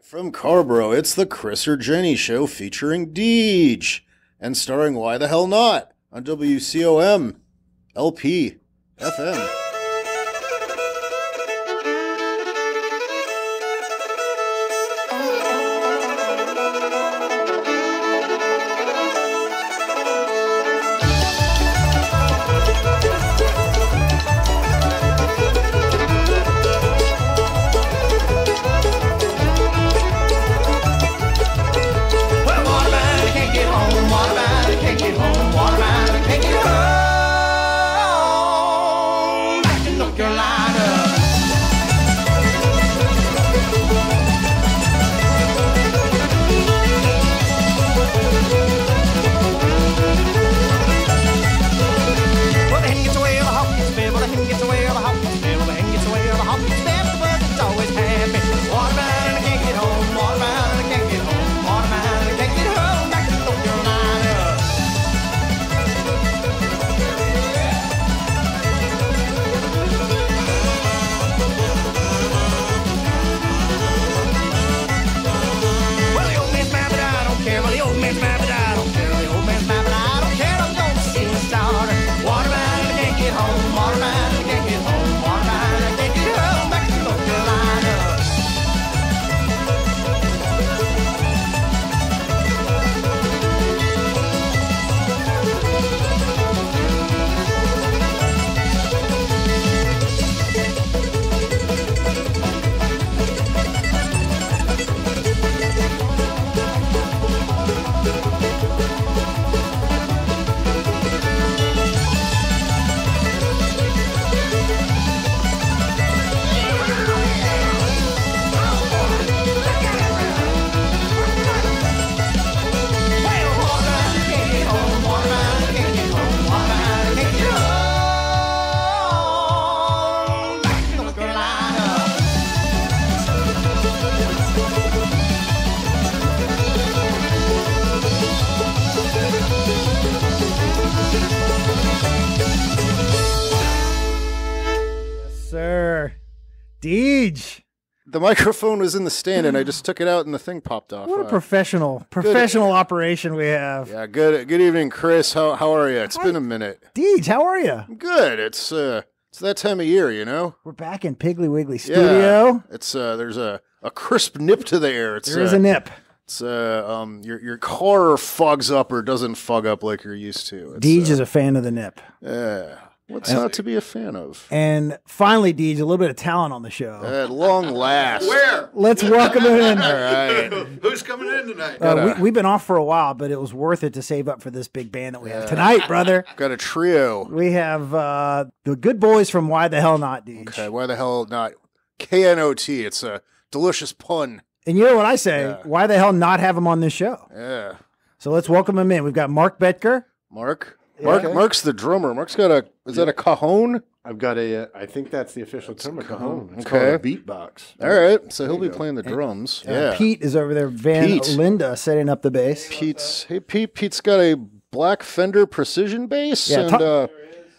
From Carborough, it's the Chris or Jenny Show featuring Deej and starring Why the Hell Not on WCOM LP FM. Deej. The microphone was in the stand, and I just took it out, and the thing popped off. What a professional operation we have. Yeah, good evening, Chris. How are you? It's been a minute. Deej, how are you? I'm good. It's that time of year, you know. We're back in Piggly Wiggly Studio. Yeah, it's there's a crisp nip to the air. There is a nip. It's your car fogs up or doesn't fog up like you're used to. Deej is a fan of the nip. Yeah. What's not to be a fan of? And finally, Deej, a little bit of talent on the show. At long last. Where? Let's welcome him in. All right. Who's coming in tonight? We've been off for a while, but it was worth it to save up for this big band that we have tonight, brother. Got a trio. We have the good boys from Why the Hell Not, Deej. Okay, Why the Hell Not? KNOT. It's a delicious pun. And you know what I say? Yeah. Why the hell not have him on this show? Yeah. So let's welcome him in. We've got Mark Betker. Mark's the drummer. Mark's got is that a cajon? I've got I think that's the official term, a cajon. It's called a beatbox. All right, so he'll be playing the drums. Yeah. Pete is over there. Linda setting up the bass. Pete's got a black Fender Precision bass and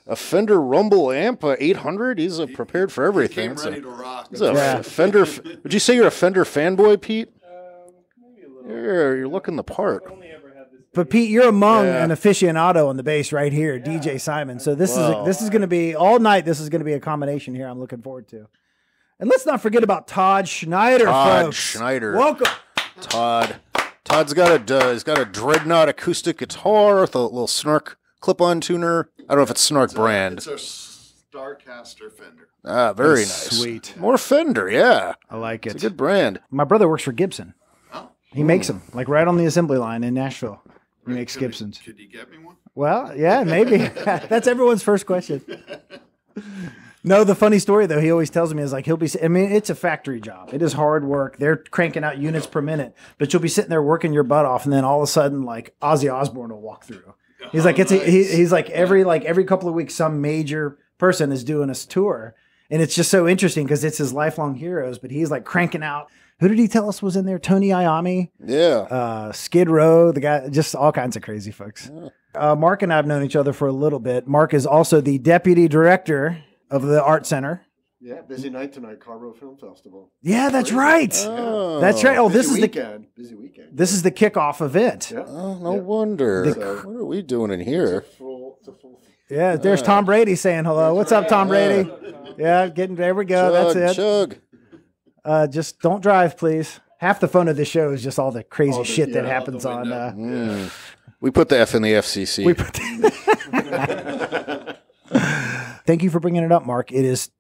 a Fender Rumble amp, 800. He's prepared for everything. Ready to rock. He's a Fender. Would you say you're a Fender fanboy, Pete? Maybe a little. You're looking the part. But Pete, you're among an aficionado on the bass right here, DJ Simon. So this is going to be all night. This is going to be a combination here. I'm looking forward to. And let's not forget about Todd Schneider, folks. Schneider, welcome, Todd. Todd's got a Dreadnought acoustic guitar with a little Snark clip-on tuner. I don't know if it's Snark brand. It's a Starcaster Fender. Ah, very nice. Sweet. More Fender, yeah. I like it. It's a good brand. My brother works for Gibson. Oh. He makes them, like right on the assembly line in Nashville. He makes Gibsons. Could you get me one? Well, yeah, maybe. That's everyone's first question. No, the funny story, though, he always tells me is like it's a factory job. It is hard work. They're cranking out units per minute, but you'll be sitting there working your butt off, and then all of a sudden, like Ozzy Osbourne will walk through. He's like, he's like every couple of weeks, some major person is doing a tour, and it's just so interesting because it's his lifelong heroes. But he's like cranking out. Who did he tell us was in there? Tony Iommi? Yeah. Skid Row, the guy, just all kinds of crazy folks. Yeah. Mark and I have known each other for a little bit. Mark is also the deputy director of the Art Center. Yeah, busy night tonight, Carborough Film Festival. Yeah, that's right. Oh. That's right. Oh, this is busy weekend. This is the kickoff event. Yeah. Oh, no wonder. So- What are we doing in here? It's a full Yeah, there's Tom Brady saying hello. What's up, Tom Brady? Yeah, there we go. Chug, That's it. chug. Just don't drive, please. Half the fun of the show is just all the crazy shit that out happens the on. window. We put the F in the FCC. We put Thank you for bringing it up, Mark.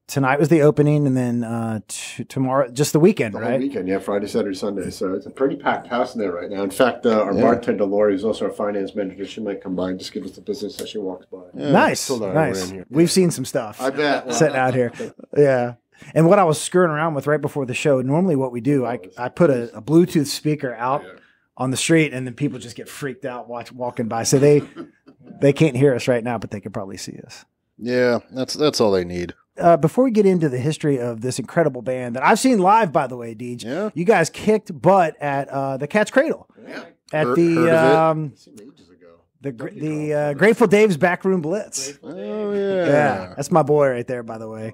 Tonight was the opening, and then tomorrow, just the weekend, The right? whole weekend, yeah, Friday, Saturday, Sunday. So it's a pretty packed house in there right now. In fact, our bartender, Lori, who's also our finance manager, she might come by and just give us the business as she walks by. Nice, Told her I nice. ran here. We've seen some stuff. I bet. Sitting out here. Yeah. And what I was screwing around with right before the show, normally what we do, I put a Bluetooth speaker out on the street, and then people just get freaked out walking by. So they can't hear us right now, but they can probably see us. Yeah, that's all they need. Before we get into the history of this incredible band that I've seen live, by the way, Deej, Yeah. you guys kicked butt at the Cat's Cradle. Yeah. At Heard the of Seen ages ago. the Grateful Dave's Backroom Blitz. Oh, yeah. Yeah, that's my boy right there, by the way.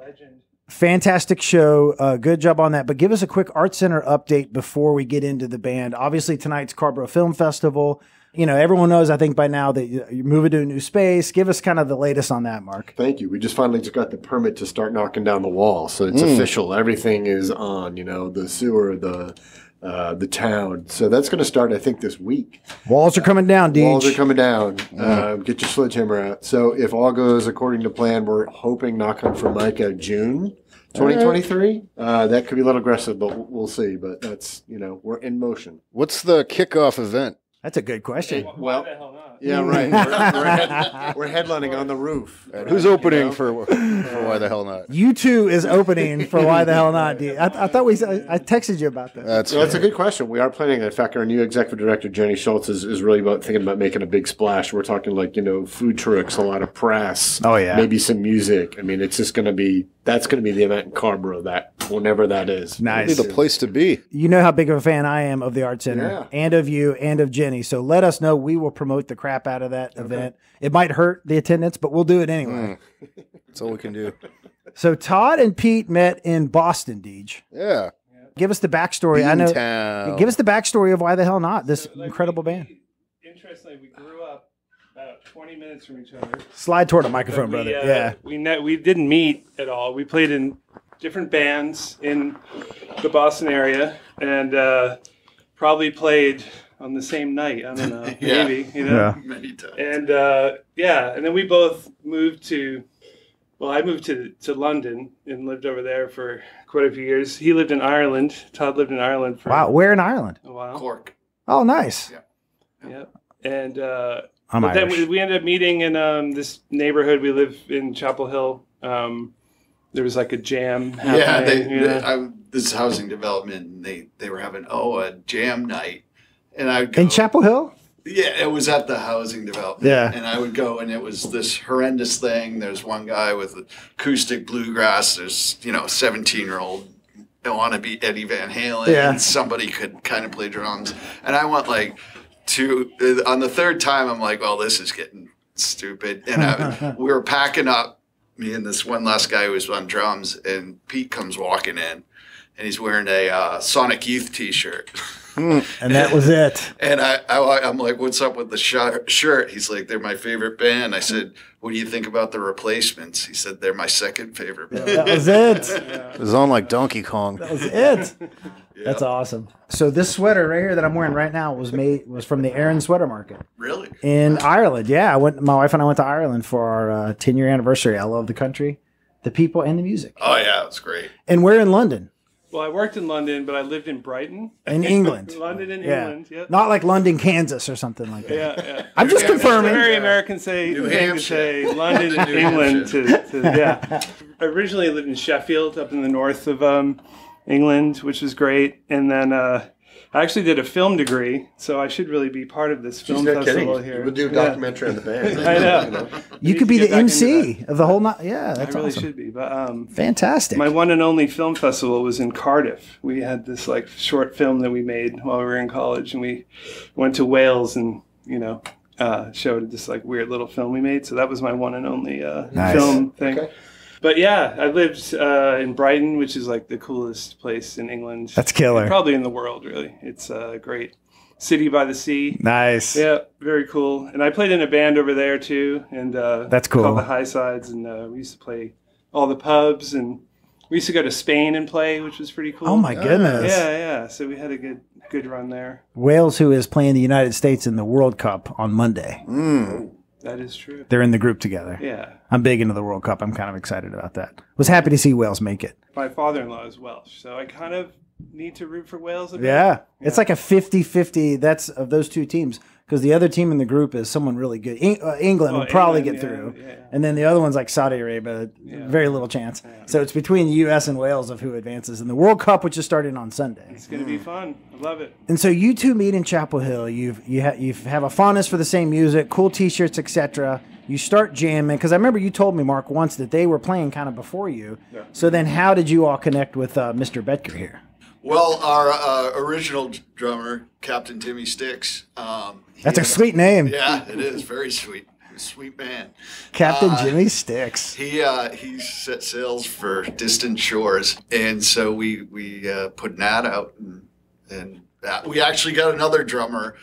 Fantastic show. Good job on that. But give us a quick Art Center update before we get into the band. Obviously, tonight's Carborough Film Festival. You know, everyone knows, I think, by now that you're moving to a new space. Give us kind of the latest on that, Mark. Thank you. We just finally got the permit to start knocking down the wall. So it's official. Everything is on, the sewer, the town. So that's going to start, I think, this week. Walls are coming down, Deej. Walls are coming down. Get your sledgehammer out. So if all goes according to plan, we're hoping, knock on Formica, June 2023. That could be a little aggressive, but we'll see. But that's, we're in motion. What's the kickoff event? That's a good question. Well, yeah, right. We're headlining on the roof. Who's opening for Why the Hell Not? U2 is opening for Why the Hell Not, Deej. I thought I texted you about that. That's a good question. We are planning. In fact, our new executive director, Jenny Schultz, is really thinking about making a big splash. We're talking food trucks, a lot of press. Oh, yeah. Maybe some music. I mean, it's just going to be, that's going to be the event in Carborough, whenever that is. Nice. the place to be. You know how big of a fan I am of the Art Center and of you and of Jenny. So let us know. We will promote the crap out of that event. It might hurt the attendance, but we'll do it anyway. That's all we can do. So Todd and Pete met in Boston, Deej. Yeah. Give us the backstory. I know. Beantown. Give us the backstory of Why the Hell Not, this incredible band. Interestingly, we grew up about 20 minutes from each other. Slide toward the microphone, brother. Yeah. We didn't meet at all. We played in different bands in the Boston area, and probably played on the same night. I don't know, maybe. Many times. And and then we both moved to. Well, I moved to London and lived over there for quite a few years. He lived in Ireland. Todd lived in Ireland for Wow. Where in Ireland? a while. Cork. Oh, nice. Yep. And I'm but then Irish. we ended up meeting in this neighborhood. We live in Chapel Hill. There was like a jam happening. This housing development, they were having a jam night, and I would go, In Chapel Hill? Yeah, it was at the housing development. Yeah. And I would go, and it was this horrendous thing. There's one guy with acoustic bluegrass. There's, 17-year-old want to be Eddie Van Halen. Yeah. And somebody could kind of play drums. And I went on the third time, I'm like, well, this is getting stupid. And we were packing up, me and this one last guy who was on drums, and Pete comes walking in, and he's wearing a Sonic Youth t-shirt. And that was it. And I'm like, what's up with the shirt? He's like, they're my favorite band. I said, what do you think about the Replacements? He said, they're my second favorite band. That was it. It was on like Donkey Kong. That was it. That's awesome. So this sweater right here that I'm wearing right now was from the Aaron Sweater Market Really? in Ireland. Yeah, my wife and I went to Ireland for our 10-year anniversary. I love the country, the people, and the music. Oh, yeah, it's great. And we're in London. Well, I worked in London, but I lived in Brighton. In England. London and Yeah. England, yeah. Not like London, Kansas or something like that. Yeah. I'm just confirming. Very American thing to say London and England yeah. I originally lived in Sheffield, up in the north of England, which was great. And then I actually did a film degree, so I should really be part of this film festival here. We'll do a documentary on the band. I know. You could be the MC of the whole night. Yeah, that's I really awesome. should be. But Fantastic. my one and only film festival was in Cardiff. We had this short film that we made while we were in college, and we went to Wales and showed this weird little film we made. So that was my one and only Nice. film thing. Okay. But yeah, I lived in Brighton, which is like the coolest place in England. That's killer. Probably in the world, really. It's a great city by the sea. Nice. Yeah, very cool. And I played in a band over there too. And that's cool. Called the High Sides, and we used to play all the pubs, and we used to go to Spain and play, which was pretty cool. Oh my goodness. Yeah. So we had a good run there. Wales, who is playing the United States in the World Cup on Monday. That is true. They're in the group together. Yeah. I'm big into the World Cup. I'm kind of excited about that. Was happy to see Wales make it. My father-in-law is Welsh, so I kind of need to root for Wales a bit. Yeah. It's like a 50-50 that's of those two teams, because the other team in the group is someone really good. England will probably get through. Yeah. And then the other one's like Saudi Arabia, very little chance. Yeah. So it's between the U.S. and Wales of who advances in the World Cup, which is starting on Sunday. It's going to be fun. I love it. And so you two meet in Chapel Hill. You have a fondness for the same music, cool T-shirts, etc. You start jamming, because I remember you told me, Mark, once that they were playing kind of before you. Yeah. So then how did you all connect with Mr. Bedker here? Well, our original drummer, Captain Timmy Sticks. That's a sweet name. Yeah, it is. Very sweet. Sweet man. Captain Jimmy Sticks. He set sails for distant shores. And so we put an ad out, and we actually got another drummer.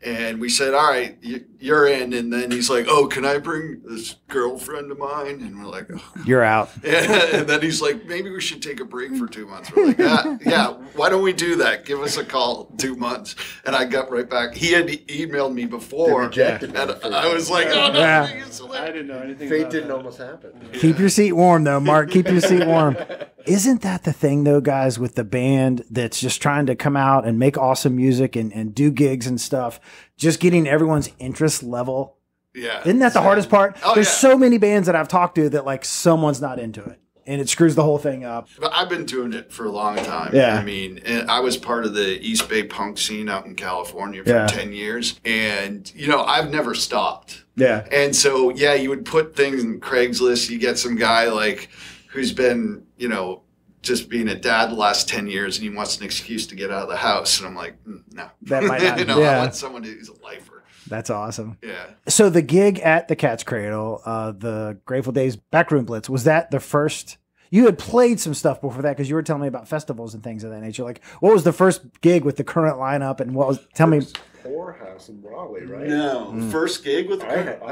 And we said, all right, you're in. And then he's like, oh, can I bring this girlfriend of mine? And we're like, oh. You're out. And then he's like, maybe we should take a break for 2 months. We're like, yeah, why don't we do that? Give us a call, 2 months. And I got right back. He had emailed me before. And I was like, oh, no. Yeah. I didn't know anything Fate about didn't that. almost happen. Keep your seat warm, though, Mark. Keep your seat warm. Isn't that the thing, though, guys, with the band that's just trying to come out and make awesome music and do gigs and stuff, just getting everyone's interest level? Yeah. Isn't that the hardest part? Oh, There's so many bands that I've talked to that, like, someone's not into it, and it screws the whole thing up. But I've been doing it for a long time. Yeah. I mean, and I was part of the East Bay punk scene out in California for 10 years. And, I've never stopped. Yeah. And so, you would put things in Craigslist. You get some guy, like, who's been, just being a dad the last 10 years, and he wants an excuse to get out of the house. And I'm like, no. That might not. I want someone who's a lifer. That's awesome. Yeah. So the gig at the Cat's Cradle, the Grateful Days Backroom Blitz, was that the first? You had played some stuff before that, because you were telling me about festivals and things of that nature. Like, what was the first gig with the current lineup, and what was? Tell me. Whorehouse in Raleigh, right? No, first gig with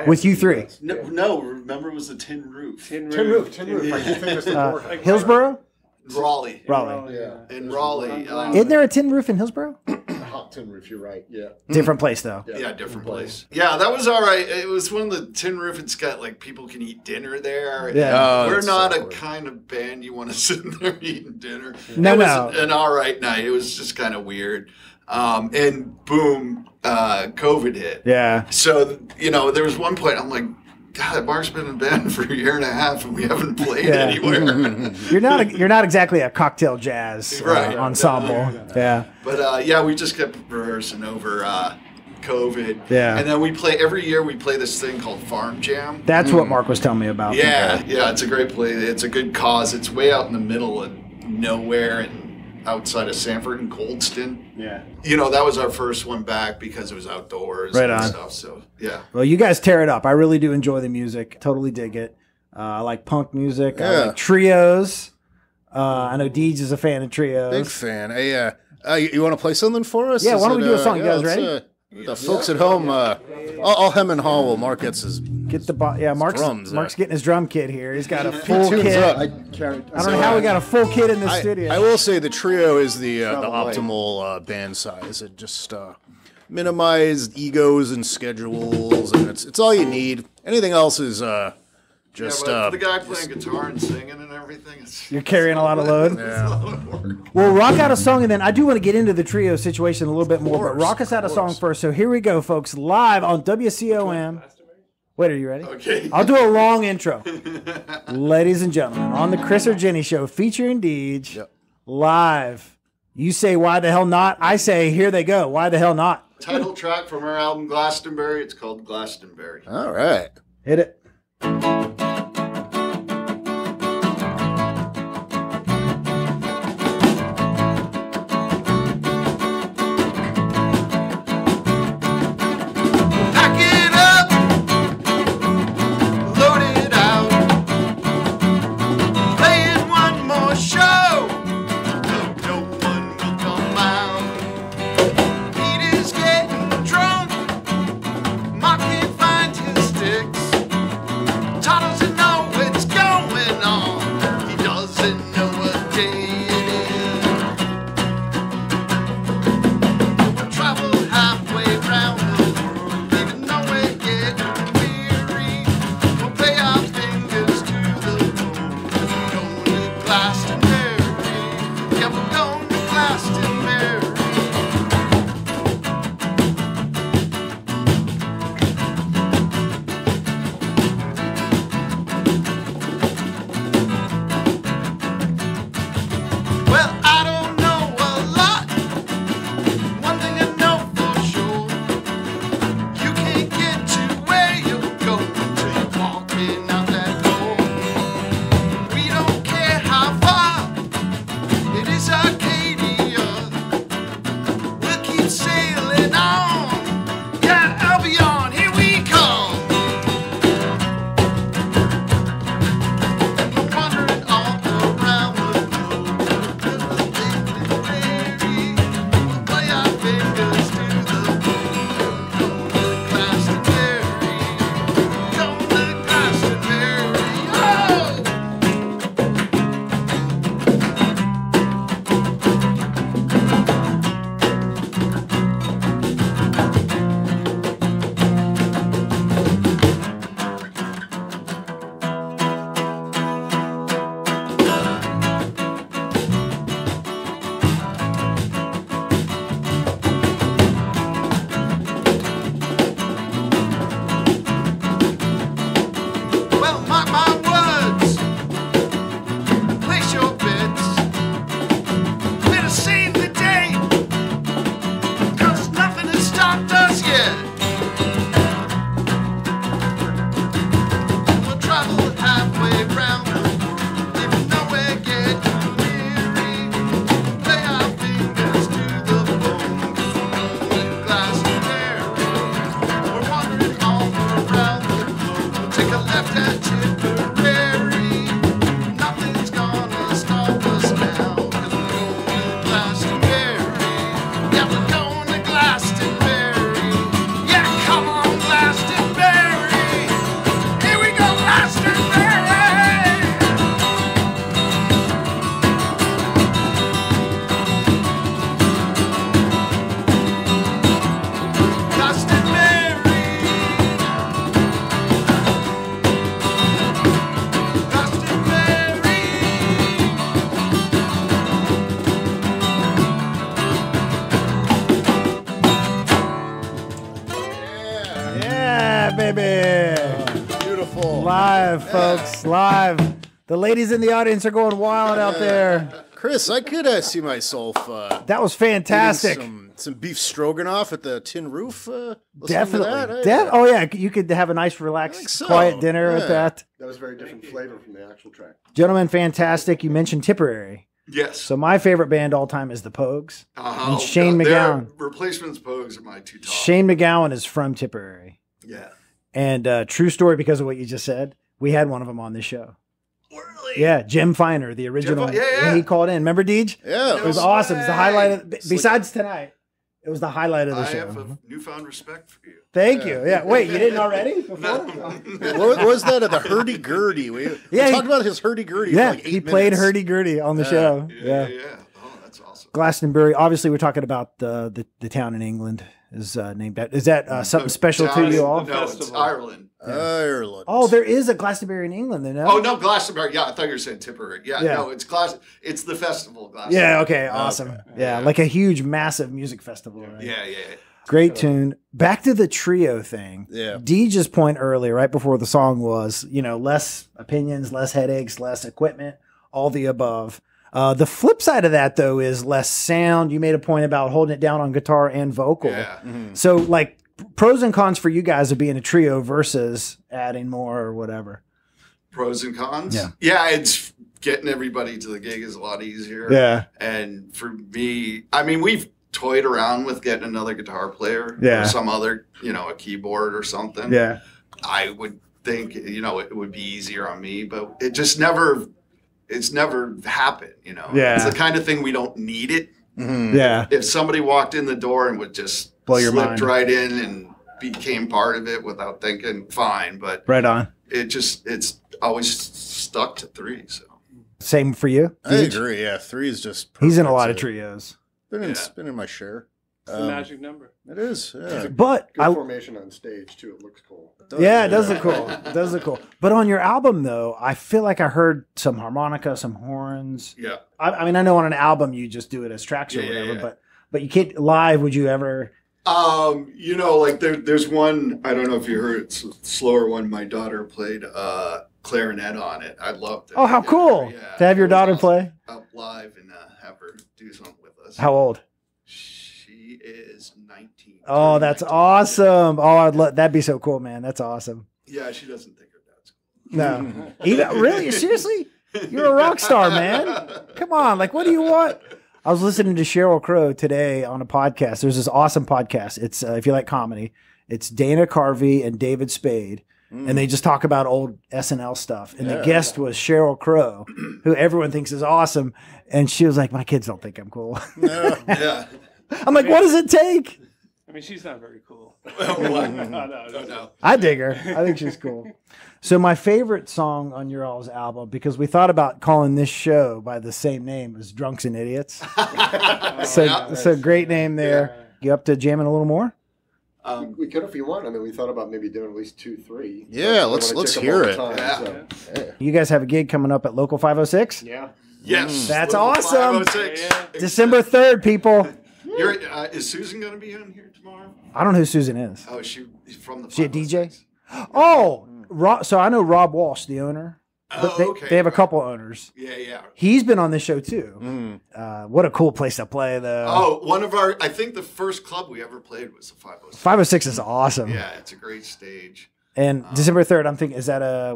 with you three. No, remember it was the Tin Roof. Tin Roof. I think it was the Whorehouse. Hillsborough. Raleigh. Yeah. In Raleigh. Isn't there a tin roof in Hillsborough? Hot Tin Roof, you're right. Yeah. Different place, though. Yeah, different place. Yeah, that was all right. It was one of the Tin Roof. It's got, like, people can eat dinner there. Yeah. We're not a kind of band you want to sit there eating dinner. No, it was an all right night. It was just kind of weird. And boom, COVID hit. Yeah. So, there was one point I'm like, God, Mark's been in band for a year and a half, and we haven't played anywhere. You're not exactly a cocktail jazz ensemble. Yeah. But we just kept rehearsing over COVID. Yeah. And then every year we play this thing called Farm Jam. That's what Mark was telling me about. Yeah, it's a great play. It's a good cause. It's way out in the middle of nowhere and outside of Sanford and Coldston. Yeah. That was our first one back because it was outdoors and stuff. So, yeah. Well, you guys tear it up. I really do enjoy the music. Totally dig it. I like punk music. Yeah. I like trios. I know Deej is a fan of trios. Big fan. Hey, you want to play something for us? Yeah, why don't we do a song? You guys ready? The folks at home, I'll hem and haw while Mark gets his Mark's drums. Mark's getting his drum kit here. He's got a full kit. I don't know how we got a full kit in the studio. I will say the trio is the optimal band size. It just minimized egos and schedules, and it's all you need. Anything else is just for the guy playing guitar and singing and everything. You're carrying a lot of load. Yeah. Well, rock out a song, and then I do want to get into the trio situation a little bit more, but rock us out a song first. So here we go, folks, live on WCOM. Wait, are you ready? Okay. I'll do a long intro. Ladies and gentlemen, on the Chris or Jenny Show, featuring Deej, live. You say, why the hell not? I say, here they go. Why the hell not? Title track from our album Glastonbury. It's called Glastonbury. All right. Hit it. live, folks. Live. The ladies in the audience are going wild out there. Chris, I could see myself That was fantastic. some beef stroganoff at the Tin Roof. Definitely. That, Oh, yeah. You could have a nice, relaxed, quiet dinner with that. That was a very different flavor from the actual track. Gentlemen, fantastic. You mentioned Tipperary. Yes. So my favorite band all time is the Pogues. Uh-huh. And Shane McGowan. Replacements Pogues are my two top. Shane McGowan is from Tipperary. Yeah. And true story because of what you just said. We had one of them on this show. Really? Yeah, Jim Finer, the original. Yeah. He called in. Remember, Deej? Yeah. It was awesome. It's the highlight of, besides tonight. It was the highlight of the I show. have a newfound respect for you. Thank you. Yeah. Wait, you didn't already? Before? What was that at the hurdy-gurdy? We talked about his hurdy-gurdy Yeah, for like 8 he played minutes. hurdy-gurdy on the show. Yeah. Oh, that's awesome. Glastonbury. Obviously, we're talking about the town in England is named that. Is that something special to you all? No, it's Ireland. Ireland. Oh, there is a Glastonbury in England, then. Oh no, Glastonbury. Yeah, I thought you were saying Tipperary. Yeah, Yeah. no, it's It's the festival, Glastonbury. Yeah, okay, awesome. Yeah, like a huge, massive music festival, right? Yeah. Great tune. Back to the trio thing. Yeah. Deej's point earlier, right before the song was, less opinions, less headaches, less equipment, all the above. The flip side of that, though, is less sound. You made a point about holding it down on guitar and vocal. Yeah. So, like, pros and cons for you guys of being a trio versus adding more or whatever. Pros and cons. Yeah. Yeah, it's getting everybody to the gig is a lot easier. Yeah. And for me, I mean, we've toyed around with getting another guitar player. Yeah. Or some other, a keyboard or something. Yeah. I would think, it would be easier on me, but it just it's never happened, Yeah. It's the kind of thing we don't need it. Yeah. If somebody walked in the door and would just Blow your slipped mind. right in and became part of it without thinking, fine. But Right on. it's always stuck to 3. So Same for you? I agree. Yeah, 3 is just. He's in a lot perfect. of trios. Been in my share. It's the magic number. It is. Yeah. But Good formation on stage too. It looks cool. yeah, it does look cool. It does look cool. But on your album, though, I feel like I heard some harmonica, some horns. yeah. I mean, I know on an album you just do it as tracks or whatever, but you can't live. Would you ever? Like there's one, I don't know if you heard it's a slower one. My daughter played clarinet on it. I loved it. Oh, how cool to have your daughter play. Up live and have her do something with us. How old? She is 19. Oh, that's 19. awesome. Oh, that'd be so cool, man. That's awesome. Yeah, she doesn't think her dad's cool. No, even really, seriously, you're a rock star, man. Come on, like, what do you want? I was listening to Sheryl Crow today on a podcast. There's this awesome podcast. It's if you like comedy, it's Dana Carvey and David Spade, and they just talk about old SNL stuff. And the guest was Sheryl Crow, who everyone thinks is awesome, and she was like, "My kids don't think I'm cool." Yeah. I'm like, "What does it take?" I mean, she's not very cool. No. I dig her. I think she's cool. So my favorite song on your all's album, because we thought about calling this show by the same name as Drunks and Idiots. So great name there. You up to jamming a little more? We could if you want. I mean, we thought about maybe doing at least 2, 3. Yeah, let's hear it. You guys have a gig coming up at Local 506? Yeah. Yes. That's Local awesome. 506. December 3rd, people. Is Susan going to be on here tomorrow? I don't know who Susan is. Oh, she's from the. She a DJ? 506. Oh, so I know Rob Walsh, the owner. But okay. they have a couple owners. Yeah. He's been on this show too. What a cool place to play, though. Oh, I think the first club we ever played was the 506. 506 is awesome. Yeah, it's a great stage. And December 3rd, I'm thinking,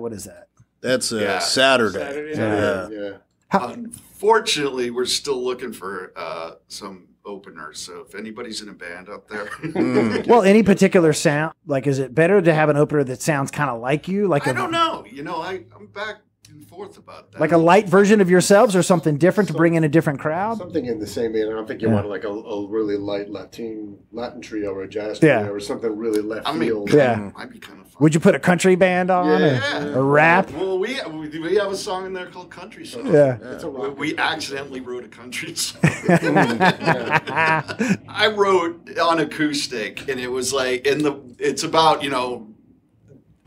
what is that? That's Yeah. Saturday. Yeah. Unfortunately, we're still looking for some openers. So if anybody's in a band up there, Well, any particular sound? Like, is it better to have an opener that sounds kind of like you? Like I don't know. I'm back and forth about that. Like a light version of yourselves or something different to bring in a different crowd? Something in the same vein. I don't think you want like a really light Latin trio or a jazz trio or something really left field. Yeah. Might be kind of fun. Would you put a country band on or rap? Well, we have a song in there called Country Song. Yeah. It's a rock. We accidentally wrote a country song. I wrote on acoustic, and it was like it's about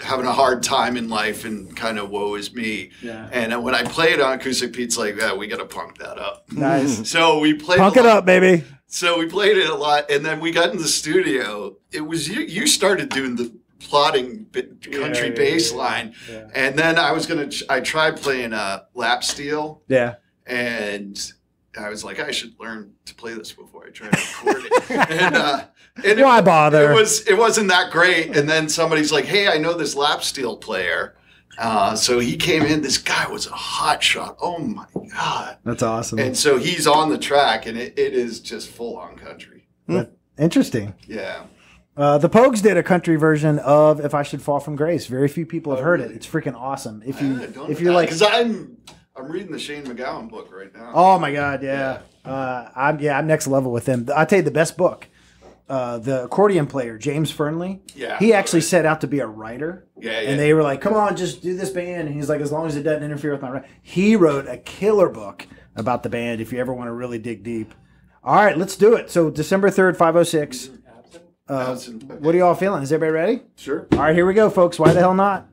having a hard time in life and kind of woe is me. Yeah. And when I play it on acoustic, Pete's like, "Yeah, we got to punk that up." Nice. So we played. Punk it up, baby. So we played it a lot, and then we got in the studio. It was you started doing plodding country bass line. Yeah. And then I tried playing lap steel. Yeah. And I was like, I should learn to play this before I try to record it. And Why bother? It wasn't that great. And then somebody's like, hey, I know this lap steel player. So he came in. This guy was a hot shot. Oh my God. That's awesome. And so he's on the track, and it is just full on country. Interesting. Yeah. The Pogues did a country version of "If I Should Fall from Grace." Very few people have heard it. It's freaking awesome. If you're like, because I'm reading the Shane MacGowan book right now. oh my God, yeah. I'm next level with him. I'll tell you the best book. The accordion player, James Fernley. Yeah. He actually set out to be a writer. Yeah. And they were like, come on, just do this band. And he's like, as long as it doesn't interfere with my writing. He wrote a killer book about the band if you ever want to really dig deep. All right, let's do it. So December 3rd, 506. What are y'all feeling? Is everybody ready? Sure. All right, here we go, folks. Why the hell not?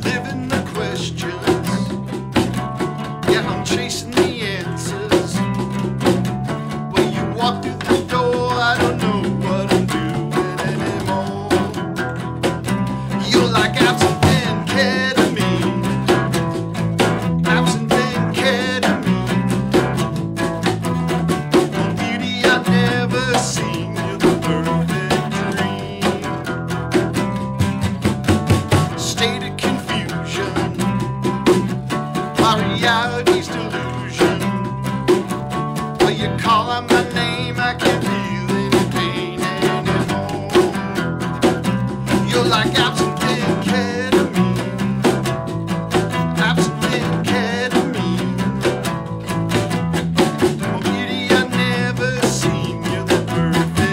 Living the questions. Yeah, I'm chasing the answers. When you walk through the door, I don't know what I'm doing anymore. You're like absinthe and ketamine. Absinthe and ketamine. Beauty I've never seen. You're the perfect dream. State of confusion. My reality's delusion. When you call out my name, I can't feel any pain anymore. You're like absinthe and ketamine. Absinthe and ketamine. Oh, beauty I've never seen. You're the perfect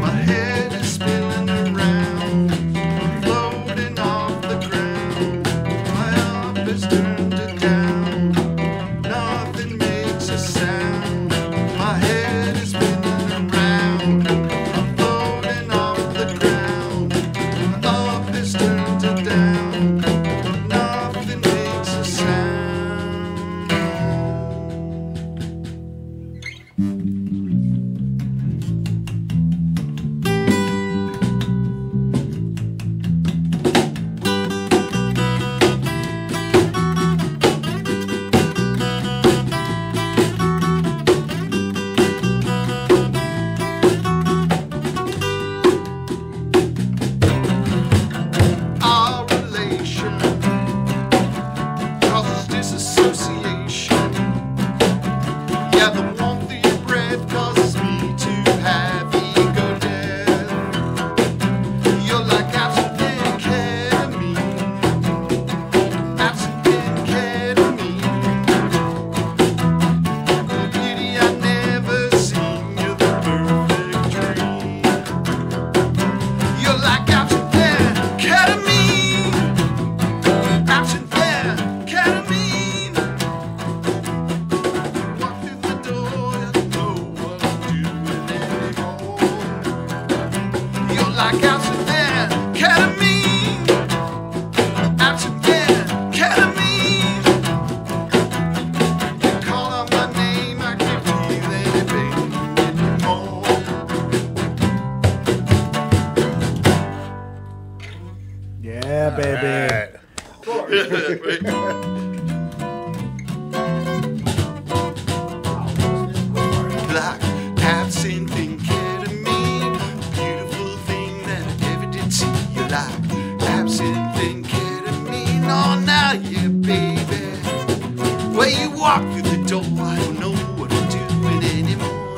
My head is spinning around, I'm floating off the ground. My up is turned to down, nothing makes a sound. My head is spinning around, I'm floating off the ground. My up is turned to down, nothing makes a sound. Our relation causes disassociation. Yeah, the warmth of your breath causes me to have ego death. You're like absinthe and ketamine. Absinthe and ketamine. The beauty I've never seen. You're the perfect dream. You're like absinthe and ketamine. Absinthe and ketamine. Walk through the door, I don't know what I'm doing anymore. You're like absinthe and ketamine. Absinthe and ketamine. You call out my name, I can't feel any pain anymore. Yeah, baby. Like absinthe and ketamine, beautiful thing that I never did see. You like absinthe and ketamine, oh now you baby. door. I don't know what I'm doing anymore.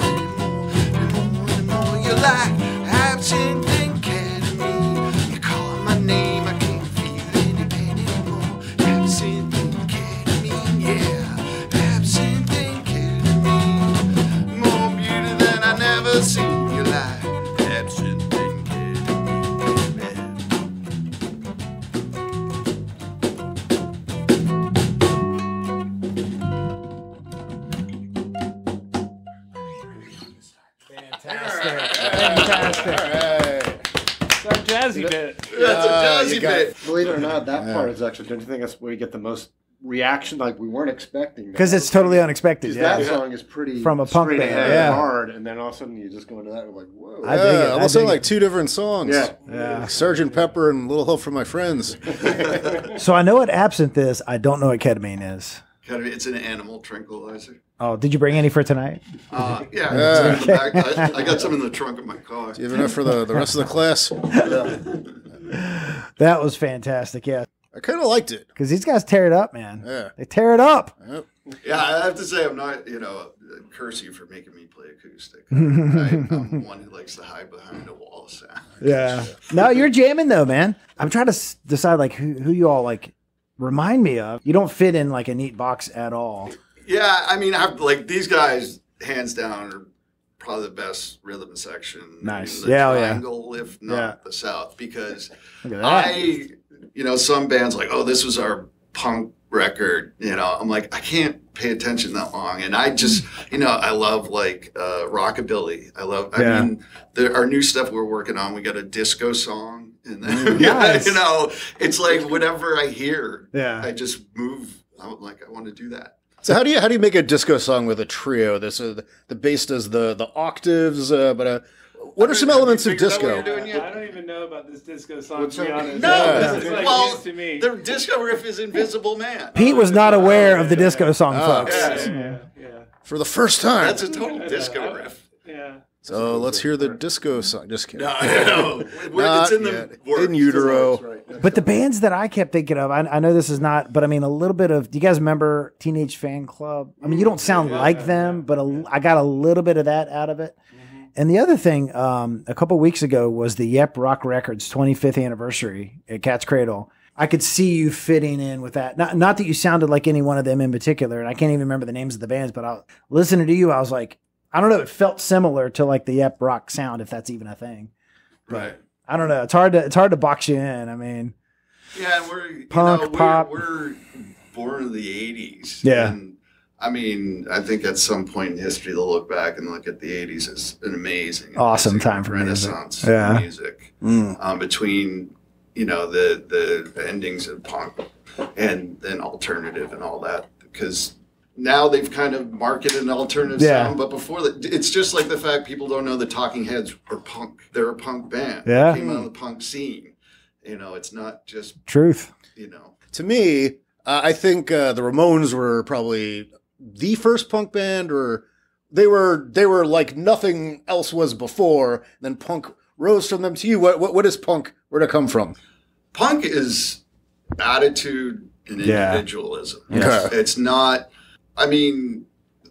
You're like absinthe and ketamine. You call my name, I can't feel any pain anymore. Absinthe and ketamine, yeah. Absinthe and ketamine. More beauty than I never seen. You're like absinthe and ketamine. Fantastic. It's our jazzy bit. That's a jazzy bit. Believe it or not, that part is actually. Don't you think that's where you get the most reaction? Like we weren't expecting that. Because it's totally unexpected. Because Yeah. that song is pretty From a punk straight band, ahead, yeah. hard, and then all of a sudden you just go into that and like, whoa. I dig it. I almost dig sound like it. 2 different songs. Yeah. Sgt. Pepper and Little Help from My Friends. So I know what Absynthe is. I don't know what ketamine is. It's an animal tranquilizer. Oh, did you bring any for tonight? Yeah, I got some in the trunk of my car. Do you have enough for the rest of the class? That was fantastic. Yeah. I kind of liked it. Because these guys tear it up, man. Yeah. They tear it up. Yeah, I have to say I'm not, curse you for making me play acoustic. I'm one who likes to hide behind a wall of sound. Yeah. No, you're jamming though, man. I'm trying to decide like who you all like remind me of. You don't fit in like a neat box at all. Yeah, I mean, these guys, hands down, are probably the best rhythm section. Nice. In the Yeah, triangle, if not the South, because Look at that. some bands like, oh, this was our punk record. I'm like, I can't pay attention that long, and I just, I love like rockabilly. I mean, our new stuff we're working on. We got a disco song, and then Nice. it's like whatever I hear, Yeah. I just move. I'm like, I want to do that. So how do you make a disco song with a trio? The bass does the octaves, but what are some elements of disco? I don't even know about this disco song, to be honest. No, This is like well, news to me. the disco riff is Invisible Man. Pete was not aware of the disco song, folks. Yeah. For the first time. That's a total disco riff. Yeah. So let's hear the disco song. Just kidding. No. Not It's in yet. the works. In utero. But the bands that I kept thinking of, I know this is not, but I mean, a little bit of, do you guys remember Teenage Fan Club? I mean, you don't sound like them, but I got a little bit of that out of it. And the other thing, a couple weeks ago was the Yep Rock Records 25th anniversary at Cat's Cradle. I could see you fitting in with that. Not that you sounded like any one of them in particular, and I can't even remember the names of the bands, but listening to you, I was like, I don't know, it felt similar to like the Yep Rock sound, if that's even a thing. Right. I don't know. It's hard to box you in. I mean, Yeah, and we're Punk, pop. We're born in the 80s. Yeah. And I mean, I think at some point in history they'll look back and look at the 80s as an amazing Awesome time for renaissance music. music. Between the endings of punk and then alternative and all that, because now they've kind of marketed an alternative sound, but before that, it's just like the fact people don't know the Talking Heads are punk. They're a punk band. Yeah. They came out of the punk scene. It's not just, truth. To me, I think the Ramones were probably the first punk band, or they were like nothing else was before. Then punk rose from them. To you, what is punk? Where'd it come from? Punk is attitude and individualism. Yes. It's not, I mean,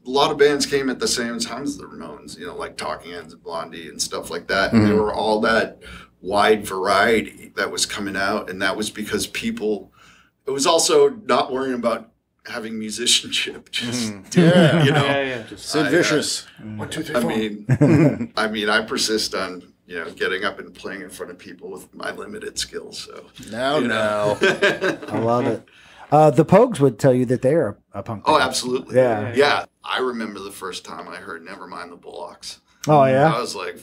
a lot of bands came at the same time as the Ramones, like Talking Heads and Blondie and stuff like that. And there were all that wide variety that was coming out. And that was because people, it was also not worrying about having musicianship. Just Sid Vicious. 1, 2, 3, 4. I mean, I persist on, getting up and playing in front of people with my limited skills. So Now. I love it. The Pogues would tell you that they're a punk band. Oh, absolutely. Yeah. Yeah. I remember the first time I heard Nevermind the Bullocks. Oh, yeah? I was like,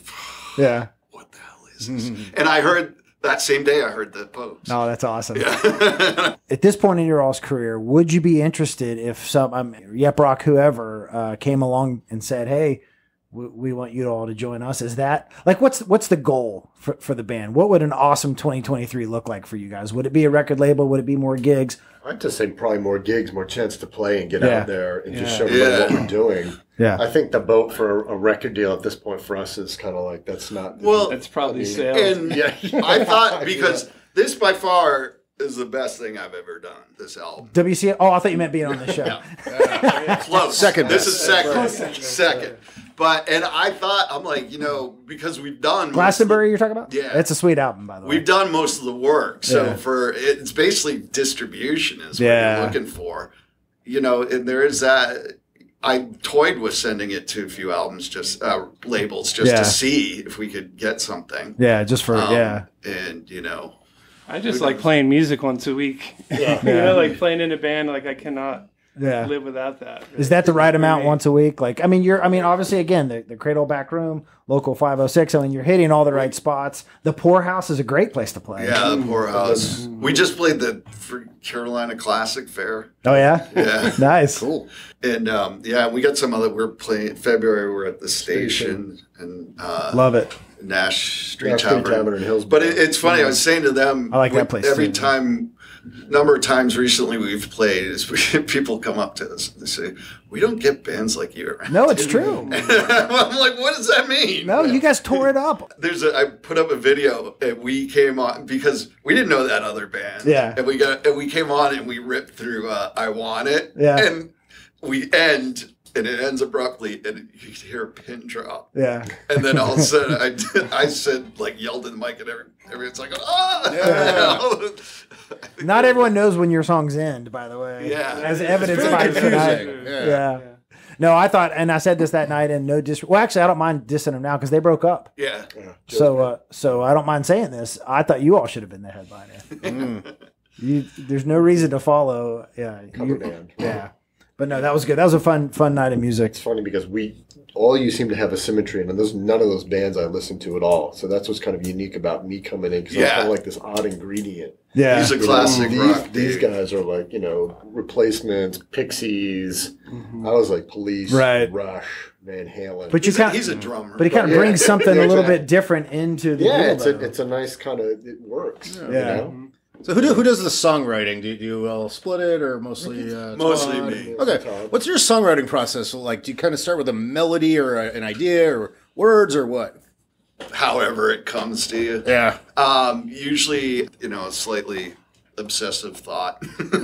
Yeah. what the hell is this? And I heard, that same day, I heard the Pogues. Oh, that's awesome. Yeah. At this point in your all's career, would you be interested if some Yep Rock, whoever, came along and said, hey, we want you all to join us? Is that like what's the goal for the band? What would an awesome 2023 look like for you guys? Would it be a record label? Would it be more gigs? I'd just say probably more gigs, more chance to play and get out there and just show Yeah. everybody what we're doing. Yeah. I think the boat for a record deal at this point for us is kind of like, that's not. Well, That's probably sales. and I thought, because this by far, is the best thing I've ever done. This album. WC. Oh, I thought you meant being on the show. Close. Second This best. is second. But and I thought I'm like, because we've done Glastonbury, you're talking about? Yeah. It's a sweet album, by the way. we've done most of the work. So Yeah. it's basically distribution is what Yeah. you're looking for. And there is that. I toyed with sending it to a few albums, just labels, just Yeah. to see if we could get something. Yeah, just for, And I just like playing music once a week. Yeah. Like playing in a band. Like I cannot Yeah. live without that. Is that the right amount me. once a week? Like, obviously, again, the Cradle Back Room, Local 506. You're hitting all the right spots. The Poorhouse is a great place to play. Yeah, the Poorhouse. We just played the Carolina Classic Fair. Oh, yeah? Yeah. Nice. Cool. And we got some other. We're playing in February. We're at the Station and Love it. Nash Street Nash Street Tavern. Tavern in Hillsborough. But it's funny. I was saying to them, I like that place, every too. time. Number of times recently we've played is people come up to us and they say, "We don't get bands like you around." No, it's true. I'm like, what does that mean? No, you guys tore it up. I put up a video and we came on because we didn't know that other band. Yeah. And we came on and we ripped through I Want It. Yeah. And we end and it ends abruptly and you can hear a pin drop. Yeah. And then all of a sudden I said yelled in the mic and everyone's like, "Ah!" Yeah. Not everyone knows when your songs end, by the way. Yeah. As evidenced It's by really tonight. confusing. Yeah. No, I thought, and I said this that night, and well, actually, I don't mind dissing them now because they broke up. Yeah. So I don't mind saying this. I thought you all should have been the headliner. There's no reason to follow. Yeah. Cover band. Yeah. But no, that was good. That was a fun night of music. It's funny because all you seem to have a symmetry, and there's none of those bands I listen to at all. So that's what's kind of unique about me coming in because I'm kind of like this odd ingredient. Yeah. He's a classic rock. These dude. guys are like, Replacements, Pixies. I was like Police, Right. Rush, Van Halen. But you kind He's a drummer. but he kind of Yeah. brings something a little Exactly. bit different into the yeah, deal, though. it's a nice kind of, it works. Yeah. So who does the songwriting? Do you all split it or mostly? Mostly Todd? me. Okay. What's your songwriting process like? Do you kind of start with a melody or an idea or words or what? However it comes to you. Yeah. Usually, a slightly obsessive thought, and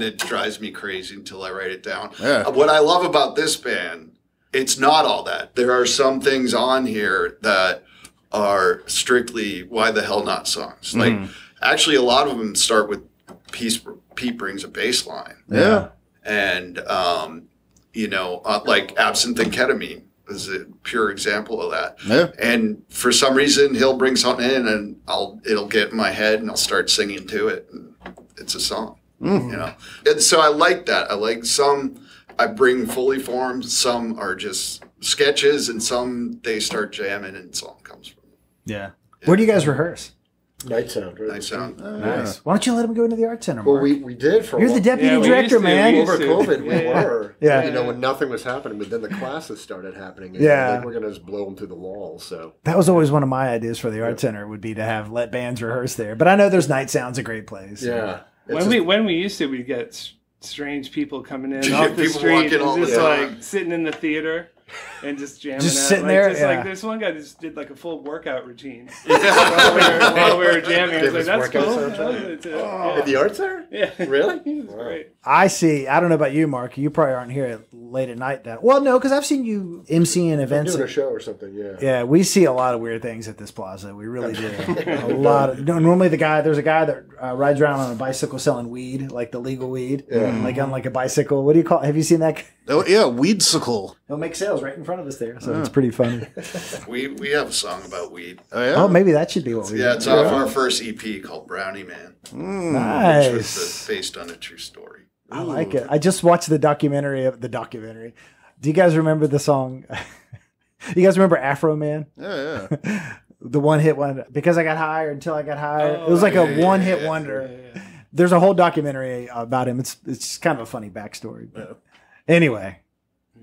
it drives me crazy until I write it down. Yeah. What I love about this band, it's not all that. There are some things on here that are strictly why the hell not songs. Like, actually, a lot of them start with Pete brings a bass line. Yeah. And, like Absynthe and Ketamine is a pure example of that. Yeah. And for some reason, he'll bring something in and it'll get in my head and I'll start singing to it. And it's a song, And so I like that. I like some I bring fully formed, some are just sketches, and some they start jamming and song comes from. Yeah. Where do you guys rehearse? Night Sound, right? Nice sound. Nice. Why don't you let them go into the art center, Well, Mark? we did for a You're while. the deputy we director, used to, man. we Over used to. COVID, we Yeah. were. Yeah. When nothing was happening, but then the classes started happening. And Yeah. like, we're going to just blow them through the walls. So That was always one of my ideas for the art center would be to let bands rehearse there. But I know there's Night Sound's a great place. yeah, When we used to, we'd get strange people coming in Yeah, off the people street walking all and the just time. like sitting in the theater and just jamming Just out. sitting Like, there, just yeah. like there's one guy that just did like a full workout routine while we were jamming. I was Give like, us that's workout cool. soundtrack? Yeah. at the art center. Yeah. Really? It was great. I see. I don't know about you, Mark. You probably aren't here late at night. Well, no, because I've seen you emceeing events. Doing a show or something. Yeah. Yeah, we see a lot of weird things at this plaza. We really do. A lot. Normally, there's a guy that rides around on a bicycle selling weed, like the legal weed, like on like a bicycle. What do you call it? Have you seen that? Oh yeah, Weedsicle. He'll make sales right in front of us there, so it's pretty funny. We have a song about weed. Oh yeah. Oh, maybe that should be what we do. Yeah, it's off our first EP called Brownie Man, which Nice. was based on a true story. I like it. I just watched the documentary. Do you guys remember the song? You guys remember Afro Man? Yeah, yeah. The one hit wonder. Because I got higher until I got higher. It was like a one hit wonder. There's a whole documentary about him. It's just kind of a funny backstory. But anyway,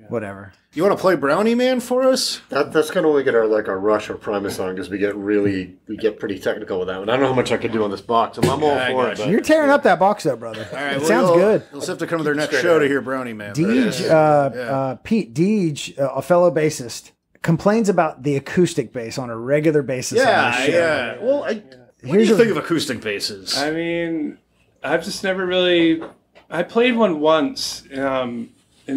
whatever. You want to play Brownie Man for us? That's kind of when we get our Rush or Primus song because we get pretty technical with that one. I don't know how much I could do on this box. I'm all for it. But You're tearing up that box though, brother. All right, It sounds you'll- good. You'll just have to come to their next show to hear Brownie Man. Deej, Pete Deej, a fellow bassist, complains about the acoustic bass on a regular basis on Yeah, the show. yeah. Well, What do you think of acoustic basses? I mean, I've just never really. I played one once in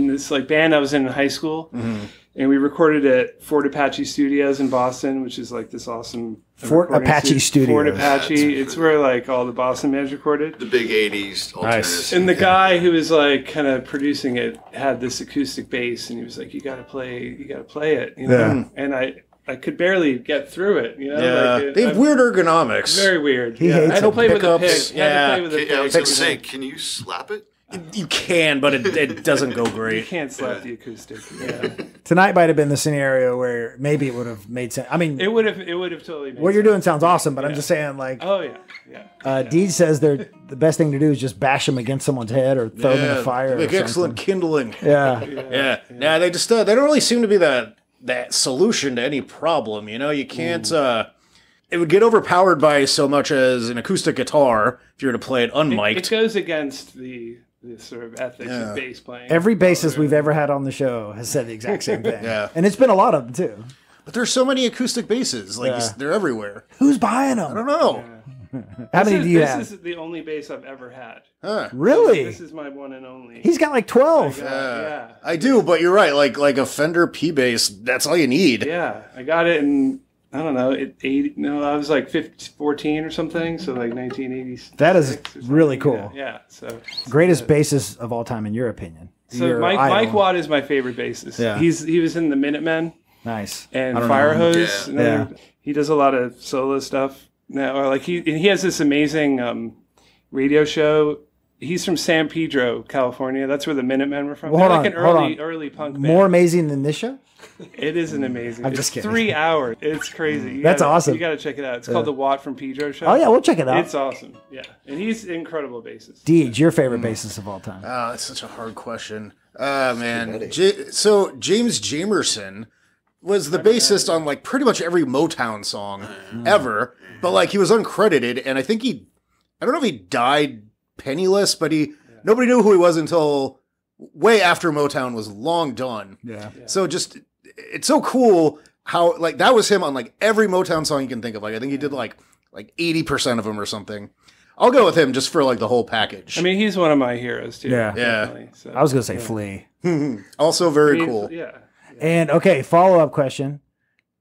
this like band I was in high school, and we recorded at Fort Apache Studios in Boston, which is like this awesome Fort Apache Studios. Fort Apache. It's where like all the Boston bands recorded. The big '80s alternatives. And the guy who was like kind of producing it had this acoustic bass, and he was like, "You got to play it," you know. And I could barely get through it, you know. Yeah, they have weird ergonomics. Very weird. He hates I had to play with a pickups. pick. I was going to say, can you slap it? You can, but it doesn't go You great. can't slap the acoustic. Yeah. Tonight might have been the scenario where maybe it would have made sense. I mean, It would have totally made what you're sense. doing sounds awesome, but I'm just saying, like, Oh yeah. Deej says the best thing to do is just bash them against someone's head or throw them in a fire. Make or excellent something. kindling. Yeah. Yeah. They just they don't really seem to be that solution to any problem. You know, you can't. It would get overpowered by so much as an acoustic guitar if you were to play it unmiked. It goes against the sort of ethics of bass playing. Every bassist we've ever had on the show has said the exact same thing. Yeah. And it's been a lot of them, too. But there's so many acoustic basses, like they're everywhere. Who's buying them? I don't know. How many do you This have? is the only bass I've ever had. Huh. Really? This is my one and only. He's got like 12. Yeah. I do, but you're right. Like a Fender P bass, that's all you need. Yeah, I got it in, I don't know, I was like 14 or something, so like 1980s. That is really cool. Yeah, so. Greatest bassist of all time, in your opinion. So Your Mike idol. Watt is my favorite bassist. Yeah. He was in the Minutemen Nice. and I don't Fire know. Hose. Yeah. He does a lot of solo stuff now. Or like he has this amazing radio show. He's from San Pedro, California. That's where the Minutemen were from. Well, They're hold like on, an hold on. early punk band. More amazing than this show? It is an amazing. I'm It's just kidding. 3 hours. It's crazy. That's awesome. You got to check it out. It's called the Watt from Pedro Show. Oh, yeah, we'll check it out. It's awesome. Yeah, and he's an incredible bassist. Deej, your favorite bassist of all time. That's such a hard question. Man. So James Jamerson was the bassist on like pretty much every Motown song ever, but like he was uncredited, and I think I don't know if he died penniless, but nobody knew who he was until way after Motown was long done. Yeah. So just it's so cool how like that was him on like every Motown song you can think of. Like I think he did like 80% of them or something. I'll go with him just for like the whole package. I mean, he's one of my heroes too. Yeah. definitely. So, I was going to say Flea. Also very cool. Yeah. And, okay, follow-up question.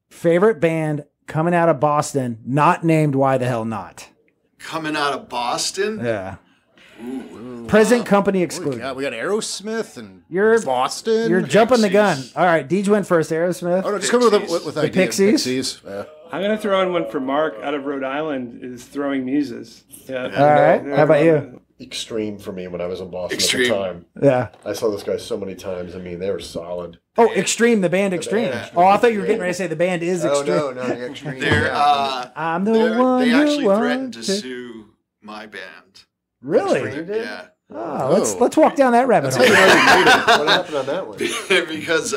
Favorite band coming out of Boston, not named Why the Hell Not? Coming out of Boston? Yeah. Present company We excluded. got Aerosmith and You're- Boston. You're jumping the gun. Pixies. All right, Deej went first. Aerosmith. Oh no, just come with idea. Pixies? Yeah. I'm gonna throw in one for Mark out of Rhode Island. Is Throwing Muses. Yeah. All right. How about you? Extreme for me when I was in Boston Extreme. at the time. Yeah. I saw this guy so many times. I mean, they were solid. Oh, Extreme, the band Extreme. band. Oh, I thought you were getting ready to say the band is Extreme. Oh, no, the Extreme. They're, I'm the one they you actually threatened want to sue my band. Really? Yeah. Oh, let's walk down that rabbit hole. What happened on that one? Because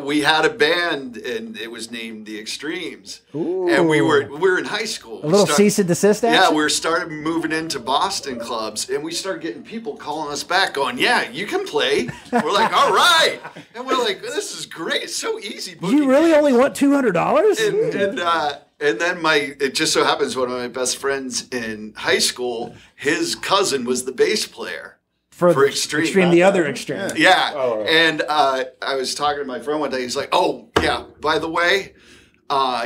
we had a band and it was named the Extremes, and we were in high school. A little cease and desist action? Yeah, we started moving into Boston clubs, and we started getting people calling us back, going, "Yeah, you can play." We're like, "All right," and we're like, "This is great. It's so easy." You really only want $200? And then it just so happens one of my best friends in high school, his cousin was the bass player for Extreme. The other Extreme. Yeah. Oh, right. And I was talking to my friend one day. He's like, "Oh, yeah, by the way,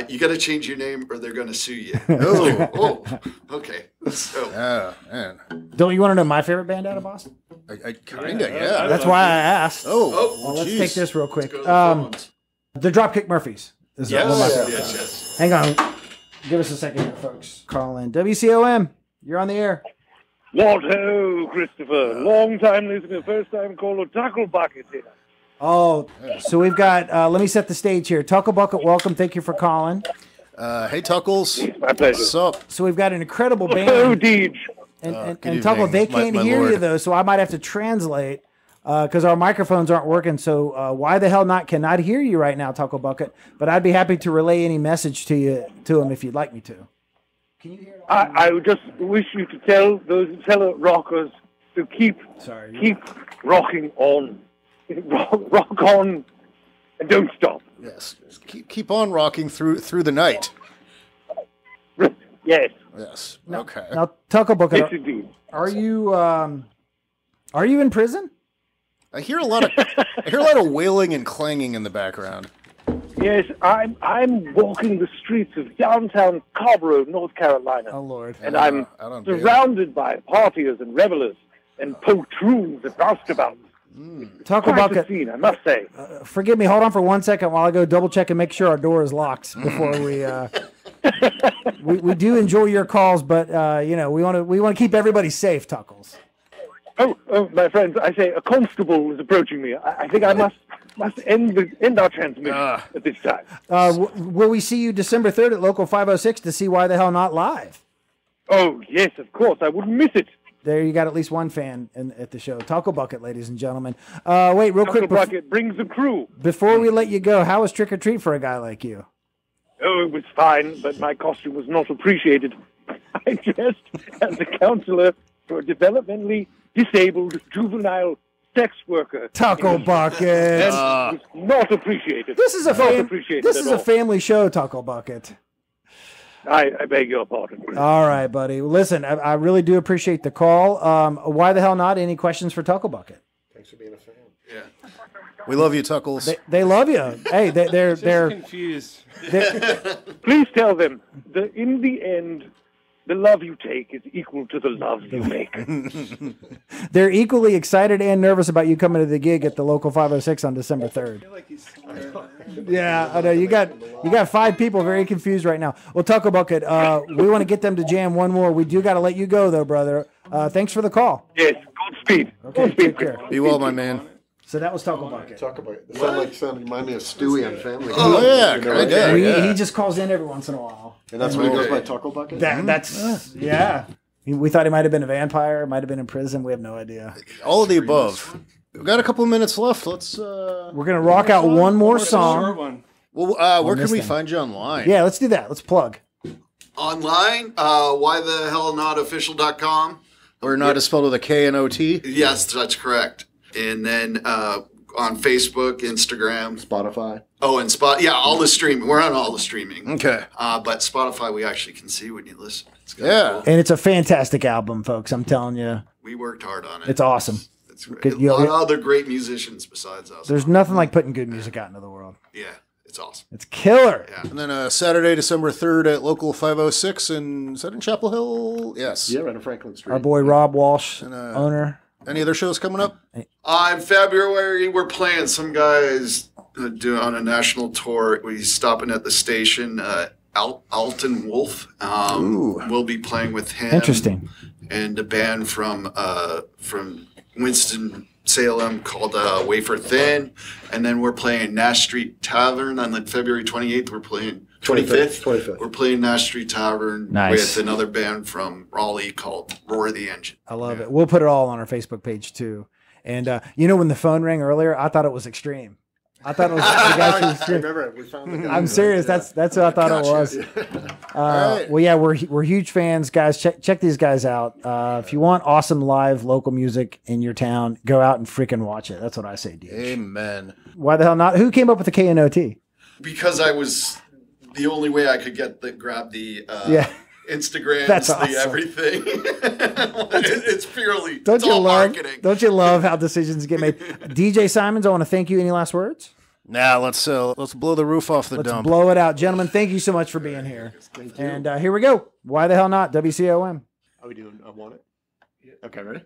you got to change your name or they're going to sue you." I was like, "Oh, okay." So, Oh man, Don't you want to know my favorite band out of Boston? I kind of yeah. That's why I asked. Oh, Let's geez. take this real quick. go to the phones. The Dropkick Murphys. Is Yes. one of my favorites. Yes. Hang on. Give us a second here, folks. Call in. WCOM, you're on the air. What ho, Christopher. Long time listener, first time caller, Tucklebucket here. Oh, so we've got, let me set the stage here. Tucklebucket, welcome. Thank you for calling. Hey Tuckles, My pleasure. what's up? So we've got an incredible Oh, band. Deej. And evening, Tuckle, they can't my hear lord. you, though, so I might have to translate because our microphones aren't working. So Why the Hell Not cannot hear you right now, Tucklebucket. But I'd be happy to relay any message to him if you'd like me to. Can you hear it? I would just wish you to tell those fellow rockers to keep rocking on. Rock on and don't stop. Yes, keep on rocking through the night. Yes. Yes. Now, Okay. Now, Tucklebucket, Yes, indeed. are you in prison? I hear a lot of wailing and clanging in the background. Yes, I'm walking the streets of downtown Carborough, North Carolina. Oh, Lord. And I'm I don't feel it. surrounded by partiers and revelers and poltroons and roustabouts. Quite a Tucklebucket, scene, I must say. forgive me. Hold on for 1 second while I go double check and make sure our door is locked before we do enjoy your calls, but we want to keep everybody safe, Tuckles. Oh, my friends, I say a constable is approaching me. I think I must end our transmission at this time. Will we see you December 3rd at Local 506 to see Why the Hell Not Live? Oh, yes, of course. I wouldn't miss it. There you got at least one fan at the show. Tucklebucket, ladies and gentlemen. Wait, real quick. Tucklebucket brings the crew. Before we let you go, how was Trick or Treat for a guy like you? Oh, it was fine, but my costume was not appreciated. I dressed as a counselor for a developmentally disabled juvenile sex worker. Tucklebucket. And it was not appreciated. This is a all. family show, Tucklebucket. I beg your pardon. All right, buddy. Listen, I really do appreciate the call. Why the hell not? Any questions for Tucklebucket? Thanks for being a fan. Yeah. We love you, Tuckles. They love you. Hey, they're confused. Please tell them that in the end, the love you take is equal to the love you make. they're equally excited and nervous about you coming to the gig at the Local 506 on December 3rd. Yeah, I know you got 5 people very confused right now. Well, Tucklebucket, we want to get them to jam one more. We do got to let you go though, brother. Thanks for the call. Yes, Godspeed. Okay, Godspeed. take care. Be well, my man. So that was Tucklebucket. Talk about it. Sound remind me of Stewie on Family Guy. Oh yeah, You know, kind of. He just calls in every once in a while. And that's what he goes by, Tucklebucket? That's yeah. We thought he might have been a vampire, might have been in prison. We have no idea. All of the above. We've got a couple of minutes left. Let's. We're gonna rock out one more Short song. one. Well, where can this we thing. find you online? Yeah, let's do that. Let's plug. Online, whythehellnotofficial.com. Or not is spelled with a K and O-T. Yes, that's correct. And then on Facebook, Instagram. Spotify. Oh, and all the streaming. We're on all the streaming. Okay. But Spotify, we actually can see when you listen. It's kinda Yeah. cool. And it's a fantastic album, folks. I'm telling you, We worked hard on it. it's awesome. It's great. Good- A you know, lot of other great musicians besides us. There's nothing like putting good music out into the world. Yeah, it's awesome. It's killer. Yeah. And then Saturday, December 3rd at Local 506 is that in Chapel Hill? Yes. Yeah, right on Franklin Street. Our boy Rob Walsh, owner. Any other shows coming up? In February, we're playing some guys doing on a national tour. We're stopping at the station. Alton Wolf. We'll be playing with him. Interesting. And a band from Winston-Salem called Wafer Thin. And then we're playing Nash Street Tavern on February 28th. We're playing 25th. 25th. We're playing Nash Street Tavern Nice. with another band from Raleigh called Roar the Engine. I love it. We'll put it all on our Facebook page too. And when the phone rang earlier, I thought it was Extreme. I thought it was the guy from Extreme. Remember, we found the guy. I'm serious. That's what I thought it was. right. Well, yeah, we're huge fans, guys. Check these guys out. If you want awesome live local music in your town, go out and freaking watch it. That's what I say, Deej. Amen. Why the hell not? Who came up with the KNOT? Because I was the only way I could grab the Yeah. Instagrams, That's the awesome. everything. It's purely Don't it's you all love? marketing. Don't you love how decisions get made? DJ Simons, I want to thank you. Any last words? Now let's blow the roof off the Let's dump. blow it out, gentlemen. Thank you so much for being here. And here we go. Why the hell not? WCOM. Are we doing I Want It? Okay, ready?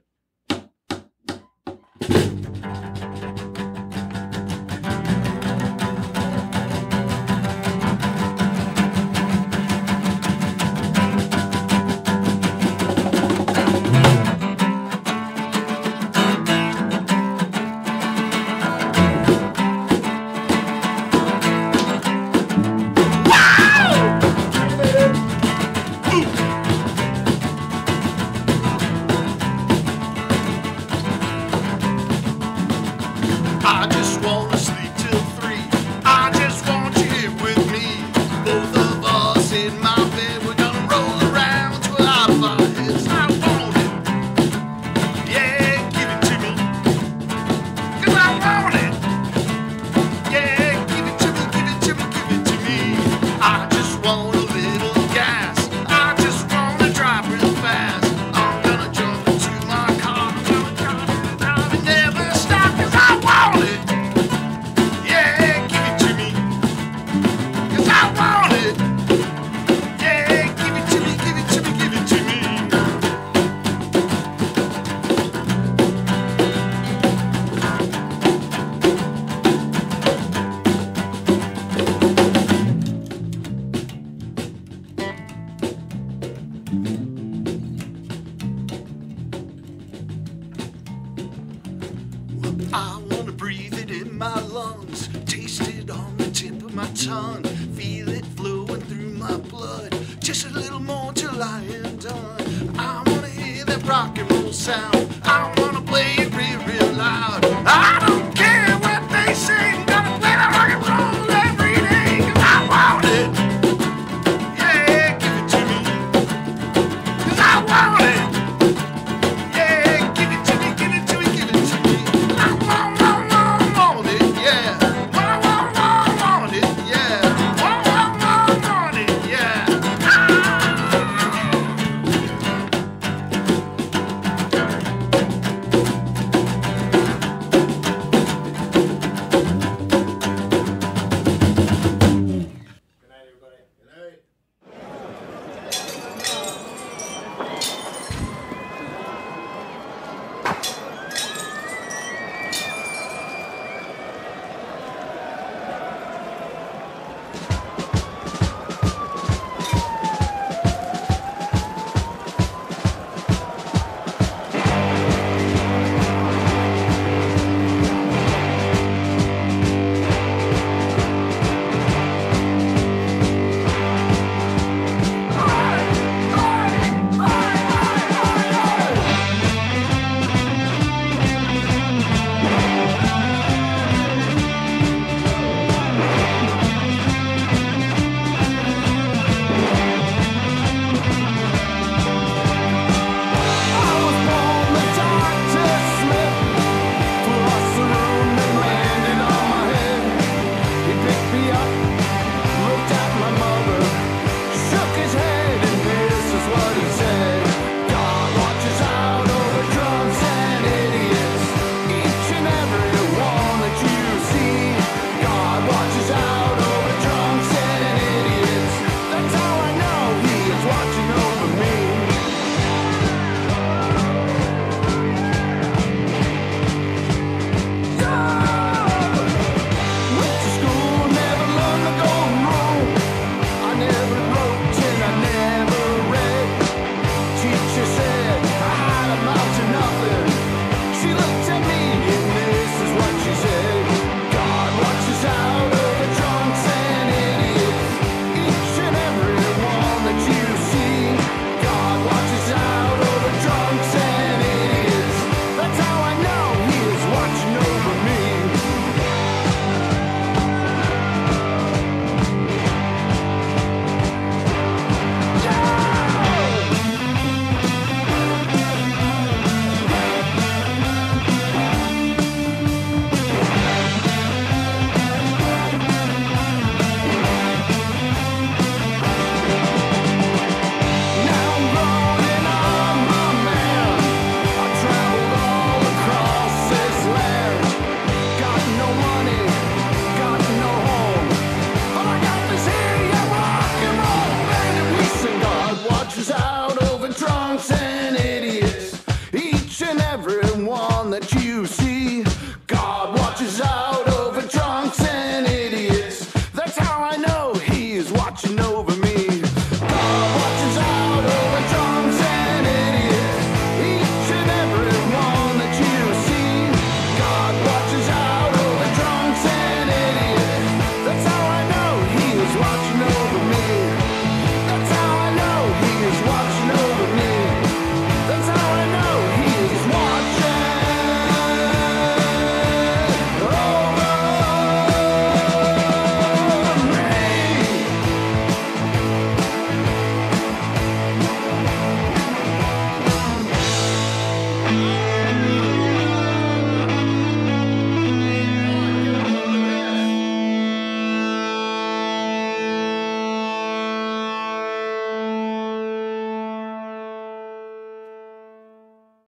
just a little more till I am done. I wanna hear that rock and roll sound.